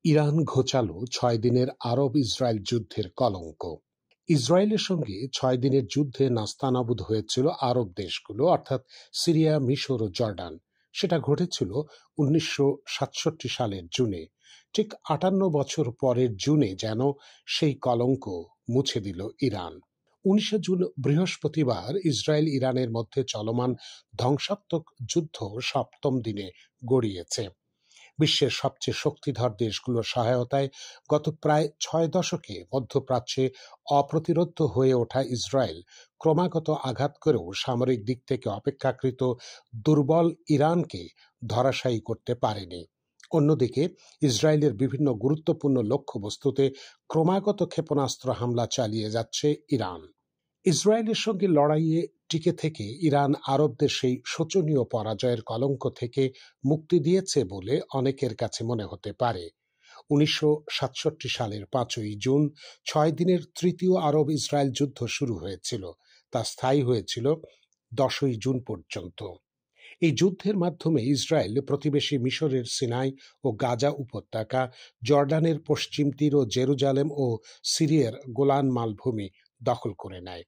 Iran ঘোচালো ৬ দিনের আরব-ইসরায়েল যুদ্ধের কলঙ্ক। ইসরায়েলের সঙ্গে ৬ দিনের যুদ্ধে নাস্তানাবুদ হয়েছিল আরব দেশগুলো, অর্থাৎ সিরিয়া, মিশর ও জর্ডান। সেটা ঘটেছিল ১৯৬৭ সালের জুনে। ঠিক ৫৮ বছর পরের জুনে যেন সেই কলঙ্ক মুছে দিল ইরান। ১৯ জুন বৃহস্পতিবার ইসরায়েল ইরানের মধ্যে চলমান ধ্বংসাত্মক যুদ্ধ ৭ম দিনে গড়িয়েছে। বিশ্বের সবচেয়ে শক্তিধর দেশগুলোর সহায়তায় গত প্রায় ৬ দশকে মধ্যপ্রাচ্যে অপ্রতিরোধ্য হয়ে ওঠা ইসরায়েল ক্রমাগত আঘাত করেও সামরিক দিক থেকে অপেক্ষাকৃত দুর্বল ইরানকে ধরাশায়ী করতে পারেনি। অন্যদিকে ইসরায়েলের বিভিন্ন গুরুত্বপূর্ণ লক্ষ্যবস্তুতে ক্রমাগত ক্ষেপণাস্ত্র হামলা চালিয়ে যাচ্ছে ইরান। ইসরায়েলের সঙ্গে লড়াইয়ে টিকে থেকে ইরান আরবদের সেই শোচনীয় পরাজয়ের কলঙ্ক থেকে মুক্তি দিয়েছে বলে অনেকের কাছে মনে হতে পারে। ১৯৬৭ সালের ৫ই জুন ৬ দিনের তৃতীয় আরব ইসরায়েল যুদ্ধ শুরু হয়েছিল। তা স্থায়ী হয়েছিল ১০ই জুন পর্যন্ত। এই যুদ্ধের মাধ্যমে ইসরায়েল প্রতিবেশী মিশরের সিনাই ও গাজা উপত্যকা, জর্ডানের পশ্চিম তীর ও জেরুজালেম ও সিরিয়ার গোলান মালভূমি দখল করে নেয়।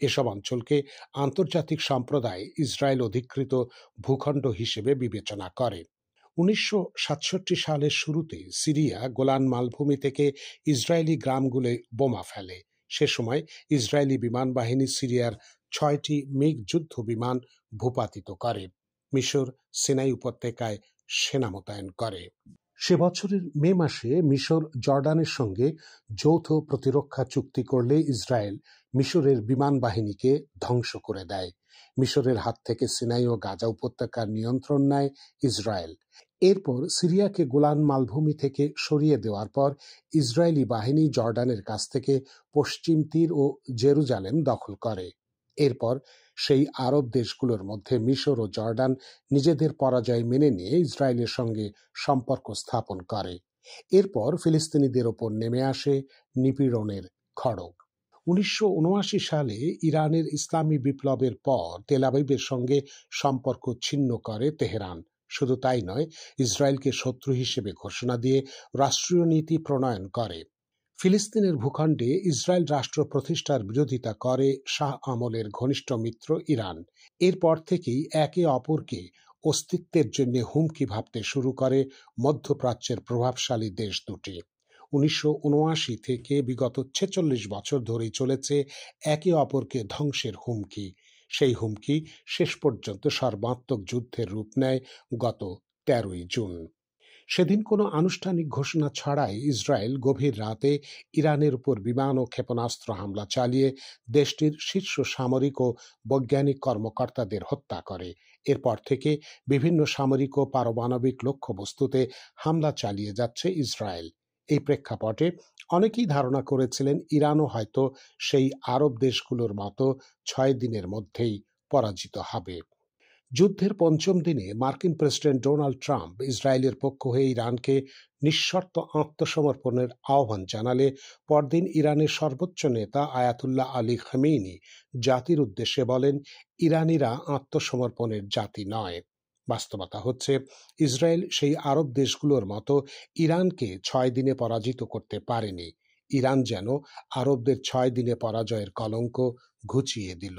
এসব অঞ্চলকে আন্তর্জাতিক সম্প্রদায় ইসরায়েল অধিকৃত ভূখণ্ড হিসেবে বিবেচনা করে। ১৯৬৭ সালের শুরুতে সিরিয়া গোলান মালভূমি থেকে ইসরায়েলি গ্রামগুলোয় বোমা ফেলে। সে সময় ইসরায়েলি বিমান বাহিনী সিরিয়ার ৬টি মিগ যুদ্ধ বিমান ভূপাতিত করে। মিশর সিনাই উপত্যকায় সেনা মোতায়েন করে। সে বছরের মে মাসে মিশর জর্ডানের সঙ্গে যৌথ প্রতিরক্ষা চুক্তি করলে ইসরায়েল মিশরের বিমান বাহিনীকে ধ্বংস করে দেয়। মিশরের হাত থেকে সিনাই ও গাজা উপত্যকার নিয়ন্ত্রণ নেয় ইসরায়েল। এরপর সিরিয়াকে গোলান মালভূমি থেকে সরিয়ে দেওয়ার পর ইসরায়েলি বাহিনী জর্ডানের কাছ থেকে পশ্চিম তীর ও জেরুজালেম দখল করে। এরপর সেই আরব দেশগুলোর মধ্যে মিশর ও জর্ডান নিজেদের পরাজয় মেনে নিয়ে ইসরায়েলের সঙ্গে সম্পর্ক স্থাপন করে। এরপর ফিলিস্তিনিদের ওপর নেমে আসে নিপীড়নের খড়গ। ১৯৭৯ সালে ইরানের ইসলামী বিপ্লবের পর তেল আবিবের সঙ্গে সম্পর্ক ছিন্ন করে তেহরান। শুধু তাই নয়, ইসরায়েলকে শত্রু হিসেবে ঘোষণা দিয়ে রাষ্ট্রীয় নীতি প্রণয়ন করে। ফিলিস্তিনের ভূখণ্ডে ইসরায়েল রাষ্ট্র প্রতিষ্ঠার বিরোধিতা করে শাহ আমলের ঘনিষ্ঠ মিত্র ইরান। এরপর থেকেই একে অপরকে অস্তিত্বের জন্য হুমকি ভাবতে শুরু করে মধ্যপ্রাচ্যের প্রভাবশালী দেশ দুটি। ১৯৭৯ থেকে বিগত ৪৬ বছর ধরেই চলেছে একে অপরকে ধ্বংসের হুমকি। সেই হুমকি শেষ পর্যন্ত সর্বাত্মক যুদ্ধের রূপ নেয় গত ১৩ই জুন। সেদিন কোনো আনুষ্ঠানিক ঘোষণা ছাড়াই ইসরায়েল গভীর রাতে ইরানের উপর বিমান ও ক্ষেপণাস্ত্র হামলা চালিয়ে দেশটির শীর্ষ সামরিক ও বৈজ্ঞানিক কর্মকর্তাদের হত্যা করে। এরপর থেকে বিভিন্ন সামরিক ও পারমাণবিক লক্ষ্যবস্তুতে হামলা চালিয়ে যাচ্ছে ইসরায়েল। এই প্রেক্ষাপটে অনেকেই ধারণা করেছিলেন ইরানও হয়তো সেই আরব দেশগুলোর মতো ৬ দিনের মধ্যেই পরাজিত হবে। যুদ্ধের পঞ্চম দিনে মার্কিন প্রেসিডেন্ট ডোনাল্ড ট্রাম্প ইসরায়েলের পক্ষ হয়ে ইরানকে নিঃশর্ত আত্মসমর্পণের আহ্বান জানালে পরদিন ইরানের সর্বোচ্চ নেতা আয়াতুল্লাহ আলী খামেনি জাতির উদ্দেশ্যে বলেন, ইরানিরা আত্মসমর্পণের জাতি নয়। বাস্তবতা হচ্ছে, ইসরায়েল সেই আরব দেশগুলোর মতো ইরানকে ৬ দিনে পরাজিত করতে পারেনি। ইরান যেন আরবদের ৬ দিনে পরাজয়ের কলঙ্ক ঘুচিয়ে দিল।